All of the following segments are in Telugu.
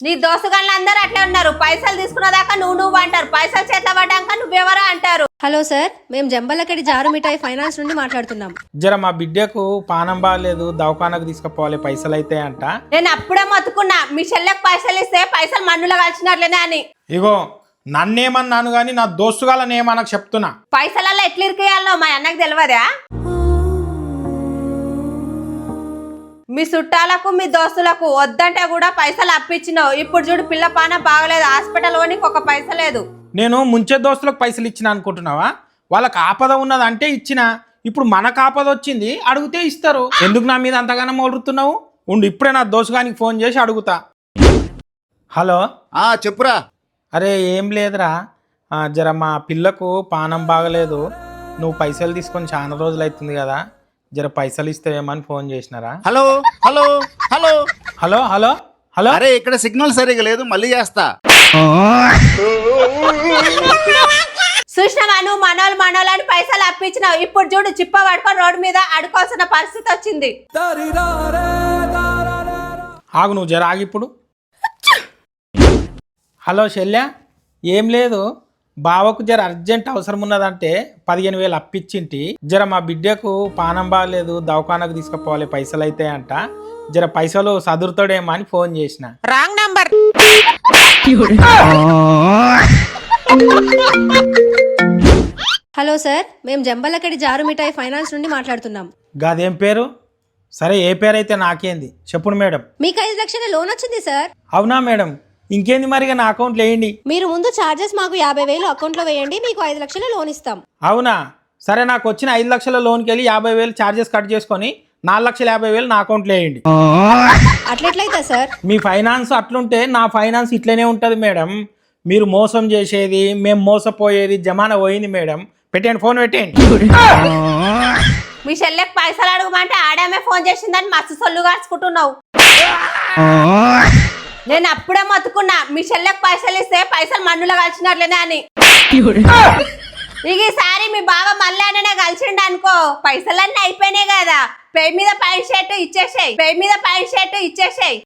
నీ దోస్తుగాళ్ళు అందరూ అట్లా ఉన్నారు. పైసలు తీసుకున్నదాకా నువ్వు అంటారు, పైసలు చేత పడ్డాక నువ్వెవరా అంటారు. హలో సార్, మేము జంబలకడి జారు మిఠాయి ఫైనాన్స్ నుండి మాట్లాడుతున్నాం. జర మా బిడ్డకు పానం బాగాలేదు, దవాఖానకు తీసుకుపోవాలి, పైసలు అయితే అంట. నేను అప్పుడే మొత్తుకున్నా మీ చెల్లెకి పైసలు ఇస్తే పైసలు మన్నులో కలిసినట్లేనే అని. ఇగో నన్నేమన్నాను గాని నా దోస్తుగాలనేమనకు చెప్తున్నా. పైసలలో ఎట్లా ఇరికేయాలో మా అన్నకు తెలియదా? మీ చుట్టాలకు మీ దోస్తులకు వద్దంటే కూడా పైసలు అప్పించినావు. ఇప్పుడు చూడు పిల్ల పానం బాగలేదు, హాస్పిటల్ పోనీకి ఒక పైస లేదు. నేను ముంచే దోస్తులకు పైసలు ఇచ్చిన అనుకుంటున్నావా? వాళ్ళకి ఆపద ఉన్నది అంటే ఇచ్చిన. ఇప్పుడు మనకు ఆపద వచ్చింది, అడిగితే ఇస్తారు. ఎందుకు నా మీద అంతగానో మొలుతున్నావు? ఉండు, ఇప్పుడే నా దోస్తుగానికి ఫోన్ చేసి అడుగుతా. హలో, చెప్పురా. అరే ఏం లేదురా, జర మా పిల్లకు పానం బాగలేదు, నువ్వు పైసలు తీసుకొని చాలా రోజులు అవుతుంది కదా, జర పైసలు ఇస్తావేమని ఫోన్ చేసినారా? Hello hello hello hello hello hello. అరే ఇక్కడ సిగ్నల్ సరిగా లేదు, మళ్ళీ చేస్తా. చూసినావా నువ్వు మనోళ్ళు అని పైసలు అప్పించినావు. ఇప్పుడు చూడు చిప్ప పడుకొని రోడ్డు మీద అడుకోవాల్సిన పరిస్థితి వచ్చింది. ఆగు, నువ్వు జర ఆగి. ఇప్పుడు హలో శల్య, ఏం లేదు, బావకు జర అర్జెంట్ అవసరం ఉన్నదంటే 15,000 అప్పిచ్చింటి. జర మా బిడ్డకు పానం బాగాలేదు, దవాఖానకు తీసుకుపోవాలి, పైసలు అయితే అంట. జర పైసలు సదురుతాడేమో అని ఫోన్ చేసిన. Wrong number. హలో సార్, మేము జంబలకడి జారు మిఠాయి ఫైనాన్స్ నుండి మాట్లాడుతున్నాం. గదేం పేరు? సరే ఏ పేరు అయితే నాకేంది, చెప్పుడు మేడం. మీకు 5 లక్షల లోన్ వచ్చింది సార్. అవునా మేడం, ఇంకేంది మరి నా అకౌంట్లో వేయండి. మీరు ముందు చార్జెస్ మాకు 50,000 అకౌంట్లో వేయండి, మీకు 5 లక్షల లోన్ ఇస్తాం. అవునా, సరే నాకు వచ్చిన 5 లక్షల లోన్కి వెళ్ళి 50,000 చార్జెస్ కట్ చేసుకొని 4,50,000 నా అకౌంట్లో వేయండి. అట్లెట్లయితే సార్? మీ ఫైనాన్స్ అట్లుంటే నా ఫైనాన్స్ ఇట్లనే ఉంటుంది మేడం. మీరు మోసం చేసేది, మేము మోసపోయేది జమానా పోయింది మేడం. పెట్టండి, ఫోన్ పెట్టండి. మీ చెల్లెకి పైసలు అడగమంటే ఆడామే ఫోన్ చేసిందని మస్తు సొల్లు కాచుకుంటున్నావు. నేను అప్పుడే మొత్తుకున్నా మీ చెల్లెకి పైసలు ఇస్తే పైసలు మన్నులో కలిసినట్లేనే అని. ఇక ఈసారి మీ బావ మళ్ళీ అనే కలిసిండు అనుకో, పైసలన్నీ అయిపోయినాయి కదా, పై మీద ప్యాంట్ షర్ట్ ఇచ్చేసాయి.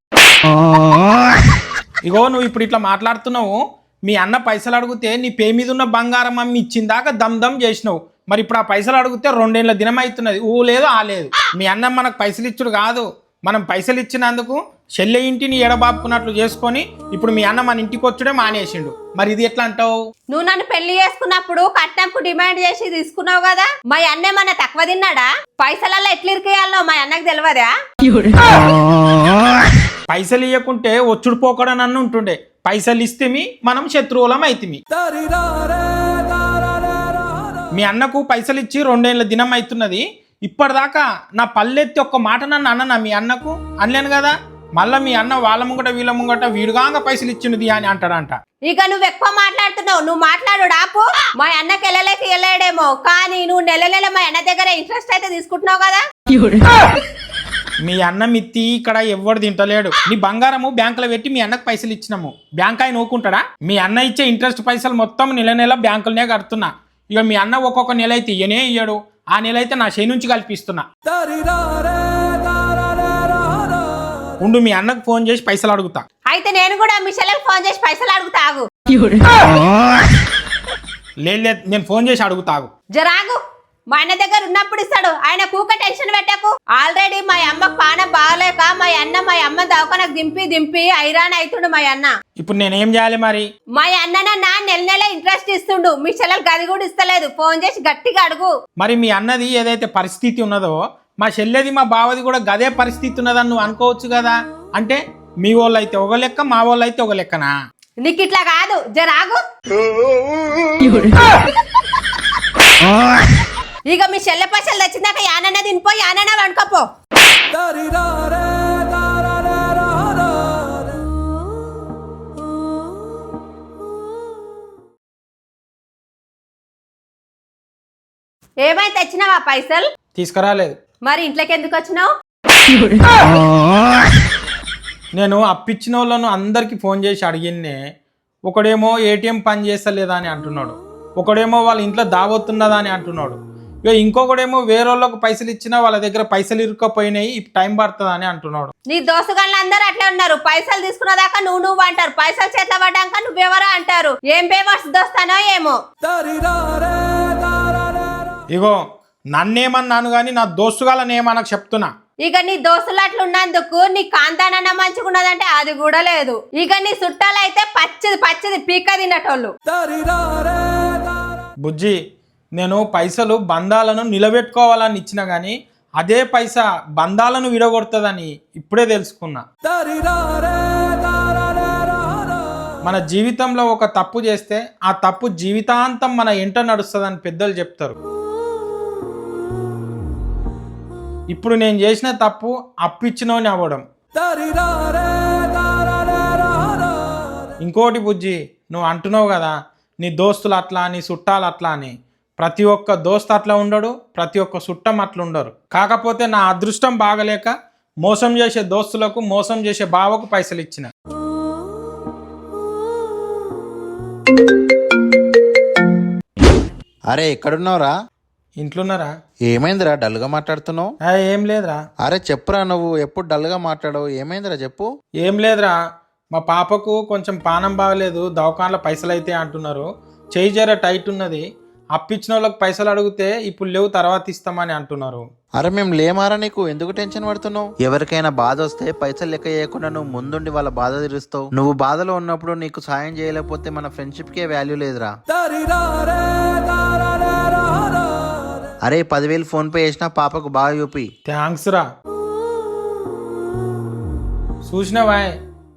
ఇగో నువ్వు ఇప్పుడు ఇట్లా మాట్లాడుతున్నావు. మీ అన్న పైసలు అడిగితే నీ పే మీద ఉన్న బంగారం అమ్మి ఇచ్చిందాక దమ్ చేసినావు. మరి ఇప్పుడు ఆ పైసలు అడిగితే 2 ఏళ్ల దినం అవుతున్నది, ఊ లేదు ఆ లేదు. మీ అన్న మనకు పైసలు ఇచ్చుడు కాదు, మనం పైసలు ఇచ్చినందుకు చెల్లె ఇంటిని ఎడబాపుకున్నట్లు చేసుకొని ఇప్పుడు మీ అన్న మన ఇంటికి వచ్చుడే మానేసిండు. మరి ఇది ఎట్లా అంటావు? నువ్వు నన్ను పెళ్లి చేసుకున్నప్పుడు కట్నంకు డిమాండ్ చేసి తీసుకున్నావు కదా, మా అన్న మన తక్కువ తిన్నాడా? పైసలలో ఎట్లా ఇరికేయాలో మా అన్నకు తెలియదా? పైసలు ఇవ్వకుంటే ఒచ్చుడు పోకడనన్ను ఉంటుండే, పైసలు ఇస్తేమి మనం శత్రువులం అయితిమి. మీ అన్నకు పైసలు ఇచ్చి 2 ఏళ్ల దినం అవుతున్నది, ఇప్పటిదాకా నా పల్లెత్తి ఒక్క మాట నన్ను అన్ననా మీ అన్నకు? అనలేను కదా. మళ్ళీ మీ అన్న వాళ్ళ ముంగట వీళ్ళ ముంగట వీడుగాంగ పైసలు ఇచ్చినది అని అంటాడంట. ఇక నువ్వు ఎక్కువ మాట్లాడుతున్నావు, నువ్వు మాట్లాడు ఆపు. మా అన్నకి వెళ్ళలేడేమో, కానీ నువ్వు నెల మా అన్న దగ్గర ఇంట్రెస్ట్ అయితే తీసుకుంటున్నావు కదా. మీ అన్న మిత్తి ఇక్కడ ఎవ్వడు తింటలేడు. నీ బంగారము బ్యాంకులో పెట్టి మీ అన్నకు పైసలు ఇచ్చినాము, బ్యాంక్ ఆయన నూకుంటాడా? మీ అన్న ఇచ్చే ఇంట్రెస్ట్ పైసలు మొత్తం నెల బ్యాంకులనే కడుతున్నా. ఇక మీ అన్న ఒక్కొక్క నెల అయితే ఇయ్యనే ఇయ్యడు, ఆ నెల అయితే నా చేయి నుంచి కల్పిస్తున్నా. ఉండు, మీ అన్నకు ఫోన్ చేసి పైసలు అడుగుతా. అయితే నేను కూడా మీ చెల్లెకి ఫోన్ చేసి పైసలు అడుగుతాగు. లేదు, నేను ఫోన్ చేసి అడుగుతాగు. జరాగు, మా అన్న దగ్గర ఉన్నప్పుడు ఇస్తాడు, ఆయన కూక టెన్షన్ పెట్టకు. ఆల్రెడీ మా అమ్మకు పానం బాగలేక మా అమ్మ దవాఖానకు దింపి ఐరాన్ అవుతుండు మా అన్న. ఇప్పుడు నేనేం చేయాలి మరి? మా అన్న నెల ఇంట్రెస్ట్ ఇస్తుండు, మీ చెల్లెలు గది కూడా ఇస్తలేదు. ఫోన్ చేసి గట్టిగా అడుగు. మరి మీ అన్నది ఏదైతే పరిస్థితి ఉన్నదో మా చెల్లెది మా బావది కూడా గదే పరిస్థితి ఉన్నదని నువ్వు అనుకోవచ్చు కదా. అంటే మీ వాళ్ళు అయితే ఒక లెక్క, మా వాళ్ళు అయితే ఒక లెక్కనా? నీకు ఇట్లా కాదు, జరాగు. ఇక మీ చెల్లె పైసలు తెచ్చిందాక యానన్న తినిపో, యానన్న వండుకోపో. ఏమైతే తెచ్చినావా పైసలు? తీసుకురాలేదు. మరి ఇంట్లోకి ఎందుకు వచ్చినావు? నేను అప్పిచ్చిన వాళ్ళను అందరికి ఫోన్ చేసి అడిగిన్నే. ఒకడేమో ఏటీఎం పని చేస్తలేదా అని అంటున్నాడు, ఒకడేమో వాళ్ళ ఇంట్లో దావతున్నదా అని అంటున్నాడు, ఇక ఇంకొకడేమో వేరేళ్ళకు పైసలు ఇచ్చినా వాళ్ళ దగ్గర పైసలు ఇరుక్కపోయినాయి టైం పడుతుంది అని అంటున్నాడు. నీ దోస్తుగాళ్ళు అందరూ అట్లా ఉన్నారు. పైసలు తీసుకున్న దాకా నువ్వు అంటారు, పైసలు చేతిలో పడ్డాక నువ్వెవరా అంటారు. ఏం పేవర్స్ దోస్తానో ఏమో. ఇగో నన్నేమన్నాను కానీ నా దోస్తుగాళ్ళని ఏమనకు చెప్తున్నా. ఇక నీ దోస్తులు అట్లా ఉన్నందుకు నీ కాంతానన్న మంచిగున్నదంటే అది కూడా లేదు. ఇక నీ చుట్టాలు అయితే పచ్చిది పీక తిన్నటోళ్ళు. బుజ్జి, నేను పైసలు బంధాలను నిలబెట్టుకోవాలని ఇచ్చిన కానీ అదే పైసా బంధాలను విడగొడుతుందని ఇప్పుడే తెలుసుకున్నా. మన జీవితంలో ఒక తప్పు చేస్తే ఆ తప్పు జీవితాంతం మన ఎంట నడుస్తుందని పెద్దలు చెప్తారు. ఇప్పుడు నేను చేసిన తప్పు అప్పిచ్చినోని అవ్వడం. ఇంకోటి బుజ్జి, నువ్వు అంటున్నావు కదా నీ దోస్తులు అట్లా నీ చుట్టాలు అట్లా అని. ప్రతి ఒక్క దోస్తు అట్లా ఉండడు, ప్రతి ఒక్క చుట్టం అట్లా ఉండరు. కాకపోతే నా అదృష్టం బాగలేక మోసం చేసే దోస్తులకు మోసం చేసే బావకు పైసలు ఇచ్చిన. అరే ఎక్కడున్నావురా? ఇంట్లోన్నారా? ఏమైందిరా డల్గా మాట్లాడుతున్నావు? ఏం లేదురా. అరే చెప్పురా, నువ్వు ఎప్పుడు డల్గా మాట్లాడవు, ఏమైందిరా చెప్పు. ఏం లేదురా, మా పాపకు కొంచెం పానం బాగలేదు, దవాఖానలో పైసలు అయితే అంటున్నారు. చేయి జర టైట్ ఉన్నది, అప్పిచ్చిన వాళ్ళకి పైసలు అడిగితే ఇప్పుడు లేవు తర్వాత ఇస్తామని అంటున్నారు. అరే మేము లేమారా, నీకు ఎందుకు టెన్షన్ పడుతున్నావు? ఎవరికైనా బాధ వస్తే పైసలు లెక్క చేయకుండా నువ్వు ముందుండి వాళ్ళ బాధ తీరుస్తావు. నువ్వు బాధలో ఉన్నప్పుడు నీకు సాయం చేయలేకపోతే మన ఫ్రెండ్షిప్కే వాల్యూ లేదురా. అరే 10,000 ఫోన్ పే చేసిన పాపకు బాగా చూపి. థ్యాంక్స్ రా. చూసినావా,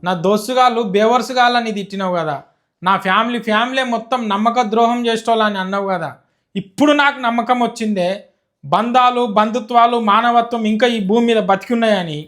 నా దోస్తుగాళ్ళు బేవర్సుగాళ్ళని తిట్టినావు కదా. నా ఫ్యామిలీ మొత్తం నమ్మక ద్రోహం చేసేవాళ్ళని అన్నావు కదా. ఇప్పుడు నాకు నమ్మకం వచ్చిందే బంధాలు బంధుత్వాలు మానవత్వం ఇంకా ఈ భూమి మీద బతికి ఉన్నాయని.